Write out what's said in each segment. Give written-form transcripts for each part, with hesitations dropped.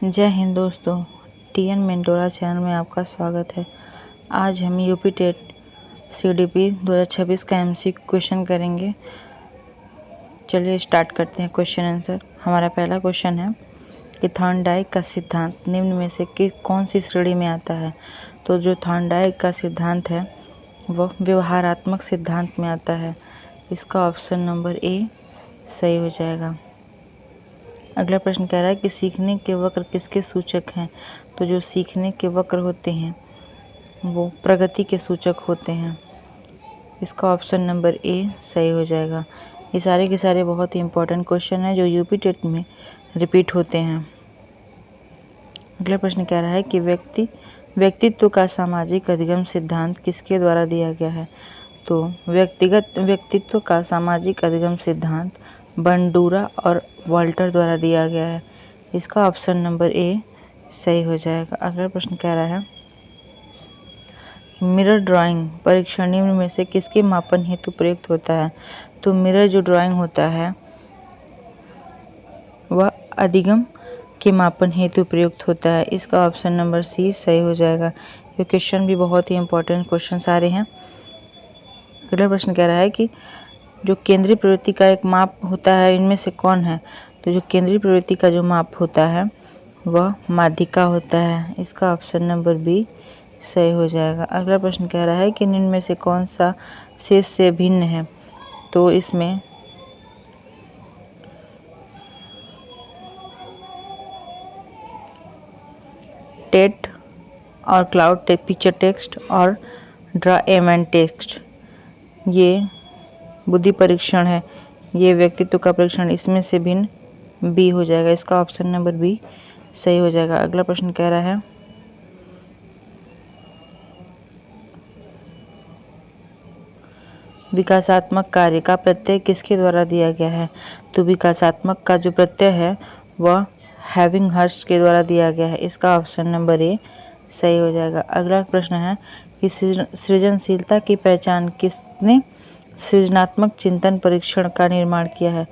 जय हिंद दोस्तों, TN मेंटोरा channel में आपका स्वागत है। आज हम यूपी टेट सीडीपी 2026 का एमसीक्यू क्वेश्चन करेंगे। चलिए स्टार्ट करते हैं क्वेश्चन आंसर। हमारा पहला क्वेश्चन है कि थॉर्नडाइक का सिद्धांत निम्न में से कौन सी श्रेणी में आता है। तो जो थॉर्नडाइक का सिद्धांत है वह व्यवहारात्मक सिद्धांत में आता है। इसका ऑप्शन नंबर ए सही हो जाएगा। अगला प्रश्न कह रहा है कि सीखने के वक्र किसके सूचक हैं। तो जो सीखने के वक्र होते हैं वो प्रगति के सूचक होते हैं। इसका ऑप्शन नंबर ए सही हो जाएगा। ये सारे के सारे बहुत ही इंपॉर्टेंट क्वेश्चन हैं जो यूपी टेट में रिपीट होते हैं। अगला प्रश्न कह रहा है कि व्यक्तित्व का सामाजिक अधिगम सिद्धांत किसके द्वारा दिया गया है। तो व्यक्तित्व का सामाजिक अधिगम सिद्धांत बंडूरा और वाल्टर द्वारा दिया गया है। इसका ऑप्शन नंबर ए सही हो जाएगा। अगला प्रश्न कह रहा है मिरर ड्राइंग परीक्षण निम्न में से किसके मापन हेतु प्रयुक्त होता है। तो मिरर जो ड्राइंग होता है वह अधिगम के मापन हेतु प्रयुक्त होता है। इसका ऑप्शन नंबर सी सही हो जाएगा। ये क्वेश्चन भी बहुत ही इंपॉर्टेंट क्वेश्चन सारे हैं। अगला प्रश्न कह रहा है कि जो केंद्रीय प्रवृत्ति का एक माप होता है इनमें से कौन है। तो जो केंद्रीय प्रवृत्ति का जो माप होता है वह माध्यिका होता है। इसका ऑप्शन नंबर बी सही हो जाएगा। अगला प्रश्न कह रहा है कि निम्न में से कौन सा शेष से भिन्न है। तो इसमें टेट और क्लाउड पिक्चर टेक्स्ट और ड्रा एम टेक्स्ट ये बुद्धि परीक्षण है। ये व्यक्तित्व का परीक्षण इसमें से भिन्न बी हो जाएगा। इसका ऑप्शन नंबर बी सही हो जाएगा। अगला प्रश्न कह रहा है विकासात्मक कार्य का प्रत्यय किसके द्वारा दिया गया है। तो विकासात्मक का जो प्रत्यय है वह हैविंग हर्ष के द्वारा दिया गया है। इसका ऑप्शन नंबर ए सही हो जाएगा। अगला प्रश्न है कि सृजनशीलता की पहचान किसने सृजनात्मक चिंतन परीक्षण का निर्माण किया है।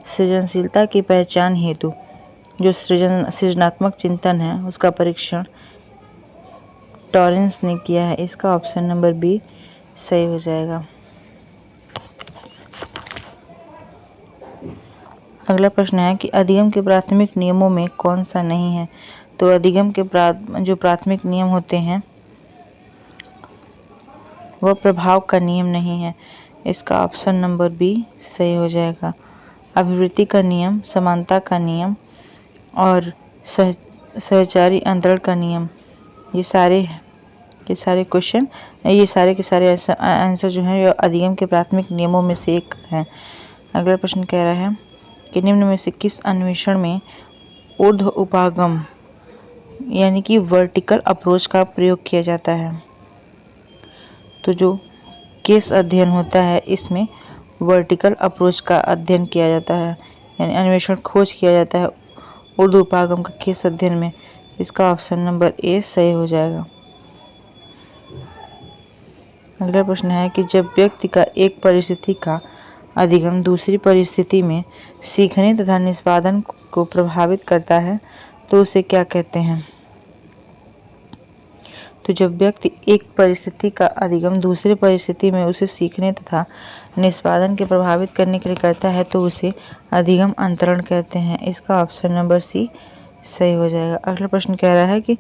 सृजनशीलता की पहचान हेतु जो सृजनात्मक चिंतन है उसका परीक्षण टॉरेंस ने किया है। इसका ऑप्शन नंबर बी सही हो जाएगा। अगला प्रश्न है कि अधिगम के प्राथमिक नियमों में कौन सा नहीं है। तो अधिगम के जो प्राथमिक नियम होते हैं वह प्रभाव का नियम नहीं है। इसका ऑप्शन नंबर बी सही हो जाएगा। अभिवृत्ति का नियम, समानता का नियम और सहचारी अंतरण का नियम ये सारे क्वेश्चन ये सारे के सारे आंसर जो हैं अधिगम के प्राथमिक नियमों में से एक है। अगला प्रश्न कह रहा है कि निम्न में से किस अन्वेषण में ऊर्ध्व उपागम यानी कि वर्टिकल अप्रोच का प्रयोग किया जाता है। तो जो केस अध्ययन होता है इसमें वर्टिकल अप्रोच का अध्ययन किया जाता है यानी अन्वेषण खोज किया जाता है ऊर्ध्व उपागम का केस अध्ययन में। इसका ऑप्शन नंबर ए सही हो जाएगा। अगला प्रश्न है कि जब व्यक्ति का एक परिस्थिति का अधिगम दूसरी परिस्थिति में सीखने तथा निष्पादन को प्रभावित करता है तो उसे क्या कहते हैं। तो जब व्यक्ति एक परिस्थिति का अधिगम दूसरी परिस्थिति में उसे सीखने तथा निष्पादन के प्रभावित करने के लिए करता है तो उसे अधिगम अंतरण कहते हैं। इसका ऑप्शन नंबर सी सही हो जाएगा। अगला प्रश्न कह रहा है कि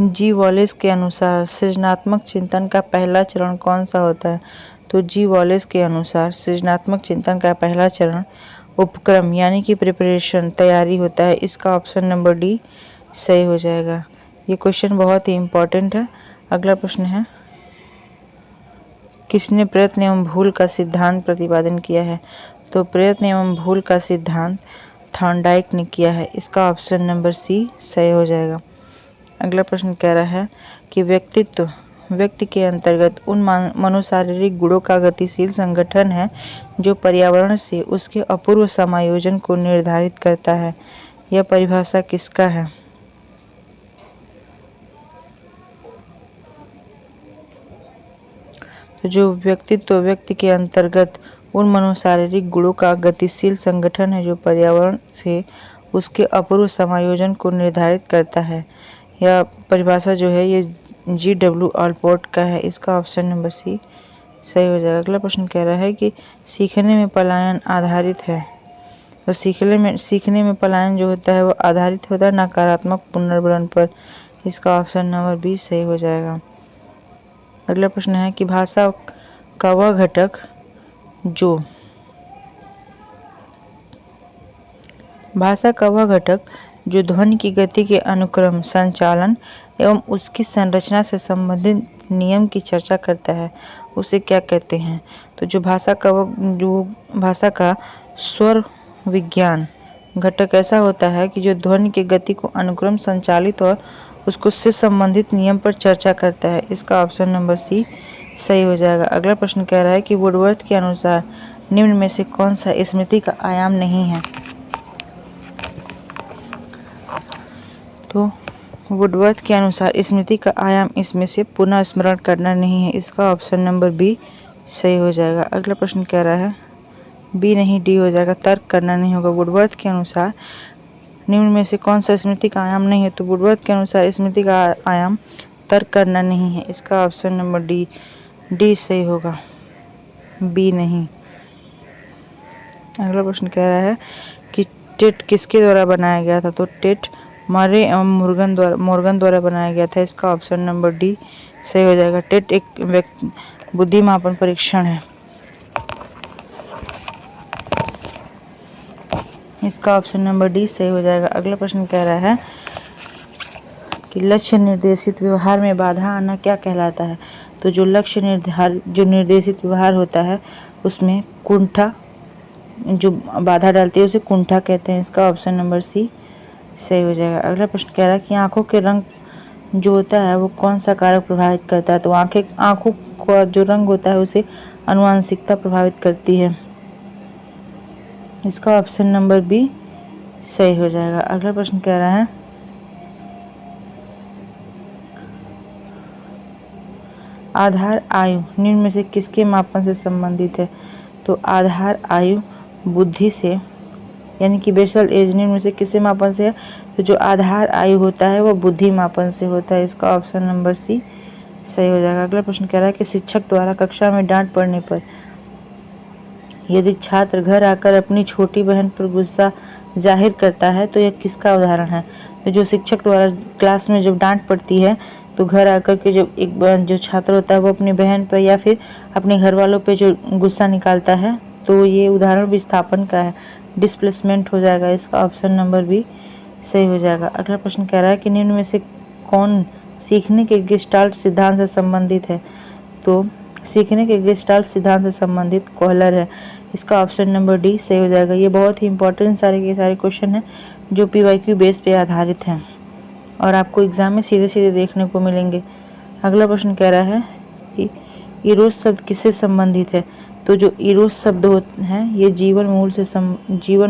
जी वॉलेस के अनुसार सृजनात्मक चिंतन का पहला चरण कौन सा होता है। तो जी वॉलेस के अनुसार सृजनात्मक चिंतन का पहला चरण उपक्रम यानी कि प्रिपरेशन तैयारी होता है। इसका ऑप्शन नंबर डी सही हो जाएगा। ये क्वेश्चन बहुत ही इम्पोर्टेंट है। अगला प्रश्न है किसने प्रयत्न एवं भूल का सिद्धांत प्रतिपादन किया है। तो प्रयत्न एवं भूल का सिद्धांत थॉर्नडाइक ने किया है। इसका ऑप्शन नंबर सी सही हो जाएगा। अगला प्रश्न कह रहा है कि व्यक्ति के अंतर्गत उन मनोशारीरिक गुणों का गतिशील संगठन है जो पर्यावरण से उसके अपूर्व समायोजन को निर्धारित करता है। यह परिभाषा किसका है। तो जो व्यक्तित्व व्यक्ति के अंतर्गत उन मनोशारीरिक गुणों का गतिशील संगठन है जो पर्यावरण से उसके अपूर्व समायोजन को निर्धारित करता है। यह परिभाषा जो है ये G.W. ऑलपोर्ट का है। इसका ऑप्शन नंबर सी सही हो जाएगा। अगला प्रश्न कह रहा है कि सीखने में पलायन आधारित है। तो सीखने में पलायन जो होता है वो आधारित होता है नकारात्मक पुनर्वलन पर। इसका ऑप्शन नंबर बी सही हो जाएगा। अगला प्रश्न है कि भाषा का वह घटक जो ध्वनि की गति के अनुक्रम संचालन एवं उसकी संरचना से संबंधित नियम की चर्चा करता है उसे क्या कहते हैं। तो जो भाषा का स्वर विज्ञान घटक ऐसा होता है कि जो ध्वनि की गति को अनुक्रम संचालित और उसको से संबंधित नियम पर चर्चा करता है। इसका ऑप्शन नंबर सी सही हो जाएगा। अगला प्रश्न कह रहा है कि वुडवर्थ के अनुसार निम्न में से कौन सा स्मृति का आयाम नहीं है। तो वुडवर्थ के अनुसार स्मृति का आयाम इसमें से पुनः स्मरण करना नहीं है। इसका ऑप्शन नंबर बी सही हो जाएगा। अगला प्रश्न कह रहा है बी नहीं डी हो जाएगा, तर्क करना नहीं होगा। वुडवर्थ के अनुसार निम्न में से कौन सा स्मृति का आयाम नहीं है। तो वुडवर्थ के अनुसार स्मृति का आयाम तर्क करना नहीं है। इसका ऑप्शन नंबर डी सही होगा, बी नहीं। अगला प्रश्न कह रहा है कि टेट किसके द्वारा बनाया गया था। तो टेट मरे एवं मोर्गन द्वारा बनाया गया था। इसका ऑप्शन नंबर डी सही हो जाएगा। टेट एक बुद्धिमापन परीक्षण है। इसका ऑप्शन नंबर डी सही हो जाएगा। अगला प्रश्न कह रहा है कि लक्ष्य निर्देशित व्यवहार में बाधा आना क्या कहलाता है। तो जो निर्देशित व्यवहार होता है उसमें कुंठा जो बाधा डालती है उसे कुंठा कहते हैं। इसका ऑप्शन नंबर सी सही हो जाएगा। अगला प्रश्न कह रहा है कि आंखों के रंग जो होता है वो कौन सा कारक प्रभावित करता है। तो आंखों का जो रंग होता है उसे आनुवंशिकता प्रभावित करती है। इसका ऑप्शन नंबर बी सही हो जाएगा। अगला प्रश्न कह रहा है आधार आयु निम्न में से किसके मापन से संबंधित है। तो आधार आयु बुद्धि से यानी कि बेसल एज निम्न में से किससे मापन से है। तो जो आधार आयु होता है वो बुद्धि मापन से होता है। इसका ऑप्शन नंबर सी सही हो जाएगा। अगला प्रश्न कह रहा है कि शिक्षक द्वारा कक्षा में डांट पड़ने पर यदि छात्र घर आकर अपनी छोटी बहन पर गुस्सा जाहिर करता है तो यह किसका उदाहरण है। तो जो शिक्षक द्वारा क्लास में जब डांट पड़ती है तो घर आकर के जो छात्र होता है वो अपनी बहन पर या फिर अपने घर वालों पे जो गुस्सा निकालता है तो ये उदाहरण विस्थापन का है, डिस्प्लेसमेंट हो जाएगा। इसका ऑप्शन नंबर बी सही हो जाएगा। अगला प्रश्न कह रहा है कि निम्न में से कौन सीखने के गेस्टाल्ट सिद्धांत से संबंधित है। तो सीखने के गेस्टाल्ट सिद्धांत से संबंधित कोहलर है। इसका ऑप्शन नंबर डी सही हो जाएगा। ये बहुत ही इंपॉर्टेंट सारे के सारे क्वेश्चन हैं जो PYQ बेस पे आधारित हैं और आपको एग्जाम में सीधे सीधे देखने को मिलेंगे। अगला प्रश्न कह रहा है कि इरोस शब्द किससे संबंधित है। तो जो इरोस शब्द होते हैं ये जीवन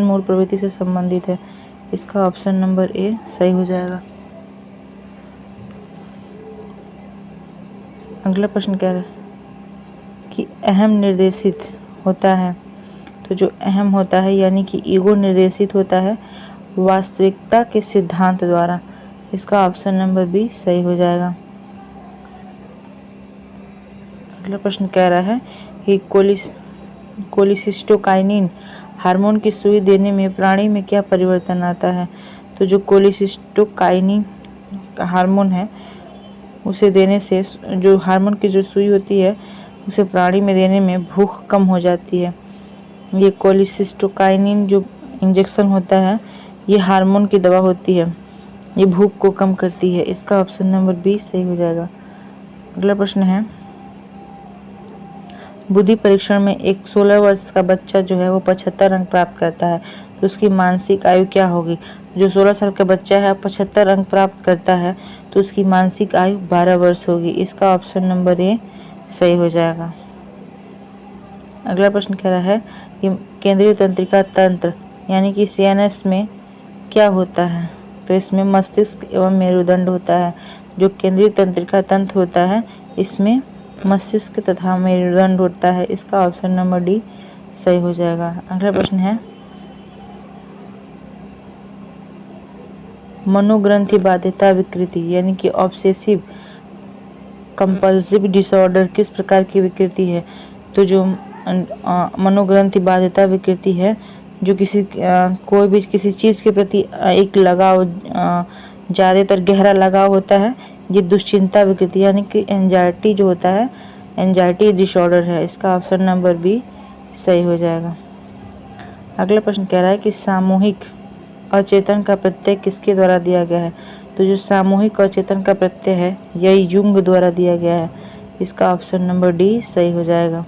मूल प्रवृत्ति से संबंधित है। इसका ऑप्शन नंबर ए सही हो जाएगा। अगला प्रश्न कह रहा है कि अहम निर्देशित होता है। तो जो अहम होता है यानी कि ईगो निर्देशित होता है वास्तविकता के सिद्धांत द्वारा। इसका ऑप्शन नंबर बी सही हो जाएगा। अगला प्रश्न कह रहा है कि कोलिसिस्टोकाइनिन हार्मोन की सुई देने में प्राणी में क्या परिवर्तन आता है। तो जो कोलिसिस्टोकाइनिन हार्मोन है उसे देने से जो हार्मोन की जो सुई होती है उसे प्राणी में देने में भूख कम हो जाती है। ये कोलिसिस्टोकाइनिन जो इंजेक्शन होता है ये हार्मोन की दवा होती है, ये भूख को कम करती है। इसका ऑप्शन नंबर बी सही हो जाएगा। अगला प्रश्न है बुद्धि परीक्षण में एक 16 वर्ष का बच्चा जो है वो 75 अंक प्राप्त करता है तो उसकी मानसिक आयु क्या होगी। जो 16 साल का बच्चा है 75 अंक प्राप्त करता है तो उसकी मानसिक आयु 12 वर्ष होगी। इसका ऑप्शन नंबर ए सही हो जाएगा। अगला प्रश्न कह रहा है कि केंद्रीय तंत्रिका तंत्र यानी कि CNS में क्या होता है। तो इसमें मस्तिष्क एवं मेरुदंड होता है। जो केंद्रीय तंत्रिका तंत्र होता है इसमें मस्तिष्क तथा मेरुदंड होता है। इसका ऑप्शन नंबर डी सही हो जाएगा। अगला प्रश्न है, मनोग्रंथि बाध्यता विकृति यानी कि ऑब्सेसिव कंपल्सिव डिसऑर्डर किस प्रकार की विकृति है? तो जो मनोग्रंथि बाध्यता विकृति है, जो कोई भी किसी चीज़ के प्रति एक लगाव, ज़्यादातर गहरा लगाव होता है, ये दुश्चिंता विकृति यानी कि एंजाइटी जो होता है, एंजाइटी डिसऑर्डर है। इसका ऑप्शन नंबर बी सही हो जाएगा। अगला प्रश्न कह रहा है कि सामूहिक अचेतन का प्रत्यय किसके द्वारा दिया गया है? तो जो सामूहिक अचेतन का प्रत्यय है यह युंग द्वारा दिया गया है। इसका ऑप्शन नंबर डी सही हो जाएगा।